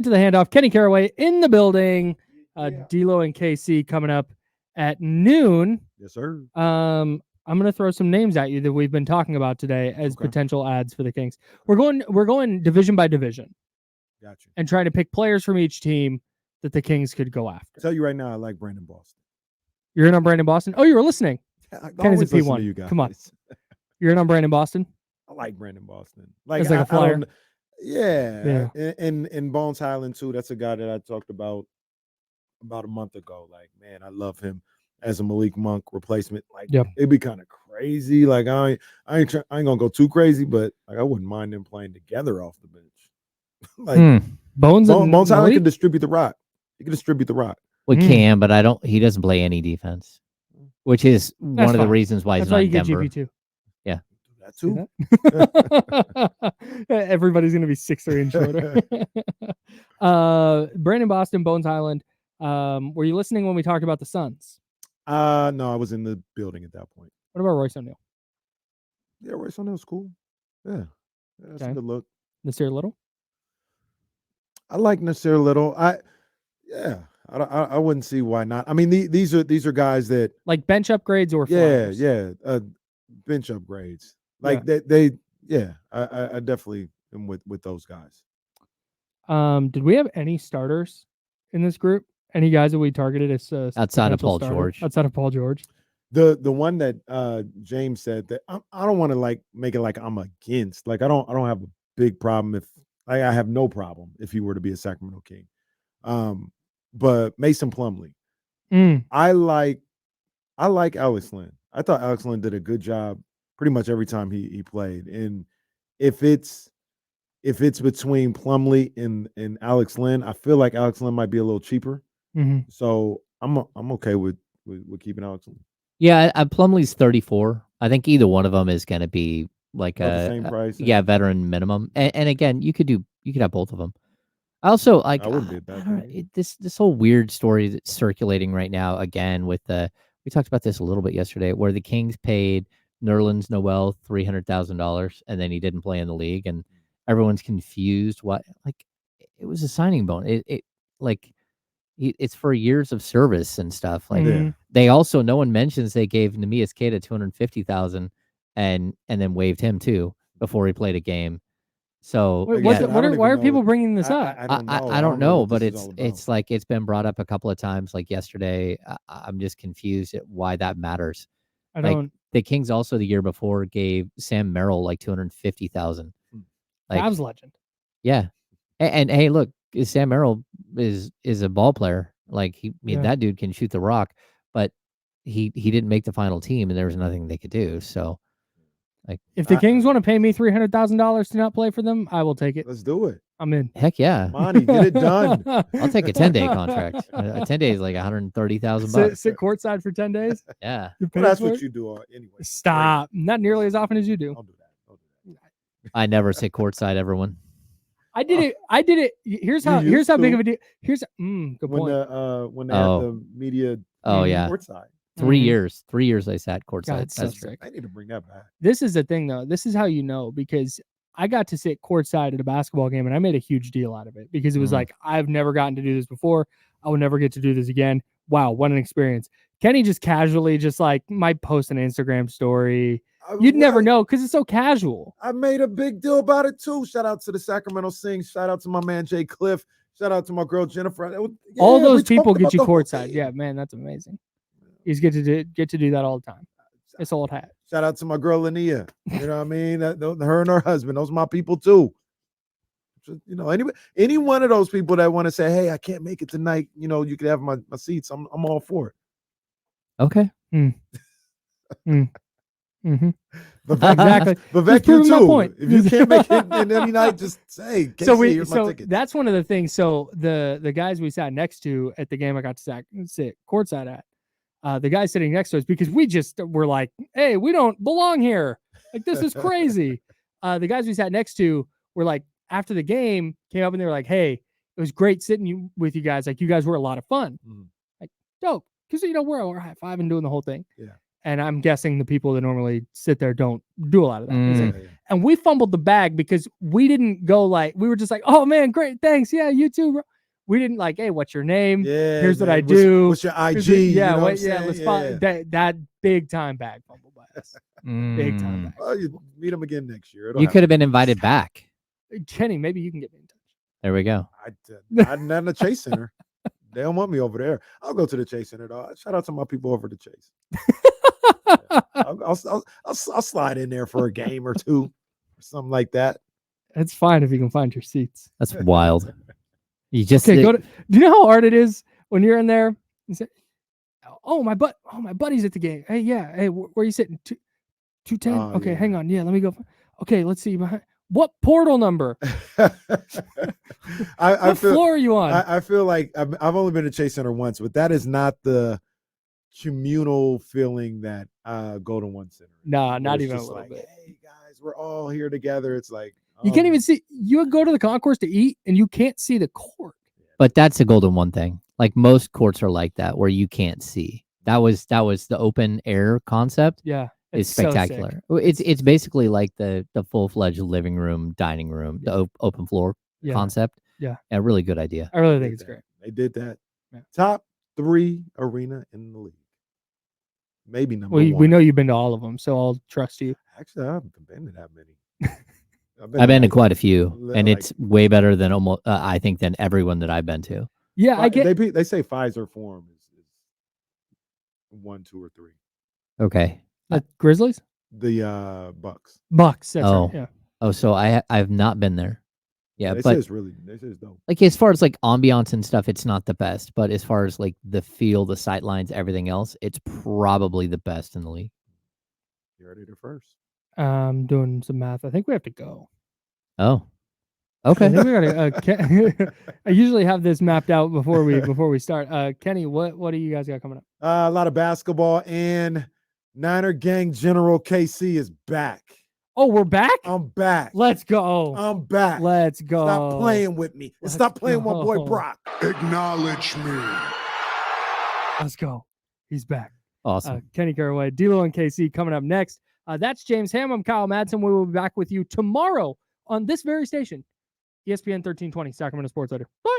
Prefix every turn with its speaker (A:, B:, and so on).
A: To the handoff. Kenny Caraway in the building.
B: Yeah.
A: D'Lo and KC coming up at noon.
B: Yes, sir.
A: I'm going to throw some names at you that we've been talking about today as potential ads for the Kings. We're going division by division.
B: Got you.
A: And trying to pick players from each team that the Kings could go after.
B: I'll tell you right now, I like Brandon Boston.
A: You're in on Brandon Boston? Oh, you were listening. Kenny's a P1.
B: You guys.
A: Come on. You're in on Brandon Boston?
B: I like Brandon Boston.
A: Like a flyer.
B: Yeah. And Bones Highland too. That's a guy that I talked about a month ago. Like, man, I love him as a Malik Monk replacement. Like, it'd be kind of crazy. Like, I ain't gonna go too crazy, but like, I wouldn't mind them playing together off the bench. Like, Bones Highland can distribute the rock. He can distribute the rock.
C: We can, but he doesn't play any defense, which is one of the reasons why he's not in Denver.
A: GP2.
C: Yeah.
B: That too.
A: Everybody's going to be 6'3" and shorter. Brandon Boston, Bones Highland. Were you listening when we talked about the Suns?
B: No, I was in the building at that point.
A: What about Royce O'Neal?
B: Yeah, Royce O'Neal's cool. Yeah, that's a good look.
A: Nasir Little?
B: I like Nasir Little. I wouldn't see why not. I mean, these are guys that
A: like bench upgrades or flyers.
B: Bench upgrades. Like they I definitely am with those guys.
A: Did we have any starters in this group? Any guys that we targeted as
C: outside of Paul George?
A: Outside of Paul George.
B: The one that James said that I don't want to like make it like I'm against. Like I don't have a big problem if I have no problem if he were to be a Sacramento King. But Mason Plumlee. I like Alex Len. I thought Alex Len did a good job pretty much every time he played. And if it's between Plumlee and Alex Len, I feel like Alex Len might be a little cheaper. So I'm okay with keeping Alex Len.
C: Yeah, Plumlee's 34. I think either one of them is going to be like
B: the same price.
C: Veteran minimum. And again, you could have both of them. I also like
B: I wouldn't be a bad thing.
C: This whole weird story that's circulating right now. Again, with we talked about this a little bit yesterday, where the Kings paid Nerlens Noel $300,000, and then he didn't play in the league, and everyone's confused. What it was a signing bonus. It's for years of service and stuff. Like they also, no one mentions they gave Neemias Queta $250,000 and then waived him too before he played a game. So
A: why are people bringing this up?
C: I don't know, but it's like it's been brought up a couple of times. Like yesterday, I'm just confused at why that matters. The Kings also the year before gave Sam Merrill like $250,000. Like
A: Cavs legend.
C: Yeah, and hey, look, Sam Merrill is a ball player. Like that dude can shoot the rock, but he didn't make the final team, and there was nothing they could do. So. Like,
A: if the Kings want to pay me $300,000 to not play for them, I will take it.
B: Let's do it.
A: I'm in.
C: Heck yeah,
B: Monty, get it done.
C: I'll take a 10-day contract. A 10 days is like $130,000.
A: Sit courtside for 10 days.
C: Yeah,
B: well, that's what you do anyway.
A: Stop. Great. Not nearly as often as you do.
B: Don't do that.
C: I never sit courtside, everyone.
A: I did it. Here's how big of a deal. Here's good point.
B: When they had the media.
C: Oh yeah.
B: Courtside.
C: 3 years. 3 years I sat courtside.
A: That's so
B: I need to bring that back.
A: This is the thing, though. This is how you know, because I got to sit courtside at a basketball game, and I made a huge deal out of it because it was like, I've never gotten to do this before. I will never get to do this again. Wow, what an experience. Kenny just casually might post an Instagram story. You'd never know because it's so casual.
B: I made a big deal about it, too. Shout out to the Sacramento Sings. Shout out to my man, Jay Cliff. Shout out to my girl, Jennifer.
A: All those people get you courtside. Yeah, man, that's amazing. He's get to do that all the time. It's old hat.
B: Shout out to my girl Lania. You know what I mean? Her and her husband. Those are my people too. So, any one of those people that want to say, "Hey, I can't make it tonight," you could have my seats. I'm all for it.
C: Okay.
A: Mm-hmm.
B: Exactly. Vivek, you too. If you can't make it in any night, just say. Here's my ticket.
A: That's one of the things. So the guys we sat next to at the game, I got to sit courtside at. The guy sitting next to us, because we just were like, hey, we don't belong here. Like, this is crazy. The guys we sat next to were like, after the game, came up and they were like, hey, it was great sitting with you guys. Like, you guys were a lot of fun. Like, dope. Because, we're high-fiving, doing the whole thing.
B: Yeah.
A: And I'm guessing the people that normally sit there don't do a lot of that. It's like,
B: Yeah, yeah.
A: and we fumbled the bag because we didn't go like, we were just like, oh man, great, thanks. Yeah, you too, bro. We didn't like, hey, what's your name?
B: Yeah,
A: Here's what
B: man.
A: I do.
B: What's your IG?
A: Yeah,
B: you know
A: what,
B: what I'm
A: let's
B: saying?
A: find that big time bag fumble by us. Big time bag.
B: Well, you meet them again next year. It'll
C: You could have
B: happen.
C: been invited back.
A: Kenny, maybe you can get me in touch.
C: There we go.
B: I'm not in the Chase Center. They don't want me over there. I'll go to the Chase Center, though. Shout out to my people over the Chase. I'll slide in there for a game or two, or something like that.
A: It's fine if you can find your seats.
C: That's wild. You just
A: Okay, do you know how hard it is when you're in there? You say, oh my buddy's at the game. Hey, yeah. Hey, where are you sitting? 210.
B: Oh,
A: okay,
B: yeah.
A: hang on. Yeah, let me go. Okay, let's see. What portal number?
B: I
A: What
B: feel
A: floor are you on?
B: I feel like I've only been to Chase Center once, but that is not the communal feeling that Golden One Center is.
A: Nah,
B: Where
A: not
B: it's
A: even a
B: just
A: little
B: like,
A: bit.
B: hey guys, we're all here together. It's like
A: You can't even see. You would go to the concourse to eat, and you can't see the court.
C: But that's a Golden One thing. Like most courts are like that, where you can't see. That was the open air concept.
A: Yeah,
C: Is
A: it's so sick.
C: spectacular. It's basically like the full-fledged living room, dining room, the open floor
A: Yeah.
C: concept.
A: Yeah.
C: A really good idea.
A: I really
B: They
A: think
B: did
A: it's
B: that.
A: great.
B: They did that.
A: Yeah.
B: Top 3 arena in the league. Maybe number
A: We
B: 1.
A: know you've been to all of them, so I'll trust you.
B: Actually, I haven't been to that many.
C: I've been to
B: like-
C: quite a few, and
B: like-
C: it's way better than almost I think than everyone that I've been to.
A: Yeah, I get.
B: They say Pfizer Forum is 1, 2, or 3.
C: Okay.
A: Grizzlies,
B: The Bucks.
A: Bucks. That's
C: Oh.
A: right. Yeah.
C: Oh, so I've not been there. Yeah,
B: They say
C: but
B: it's really. They say it's dope.
C: like as far as like ambiance and stuff, it's not the best. But as far as like the feel, the sight lines, everything else, it's probably the best in the league.
B: You heard it here first.
A: Doing some math. I think we have to go.
C: Oh,
A: I
C: okay.
A: think we gotta. I usually have this mapped out before we start. Kenny, what do you guys got coming up?
B: A lot of basketball, and Niner Gang General KC is back.
A: Oh, we're back.
B: I'm back.
A: Let's go.
B: I'm back.
A: Let's go.
B: Stop playing with me. And
A: Let's
B: stop playing my boy
A: go.
B: Brock.
D: Acknowledge me.
A: Let's go. He's back.
C: Awesome.
A: Kenny Caraway, D'Lo and KC coming up next. That's James Ham. I'm Kyle Madsen. We will be back with you tomorrow on this very station, ESPN 1320, Sacramento Sports Leader. Bye.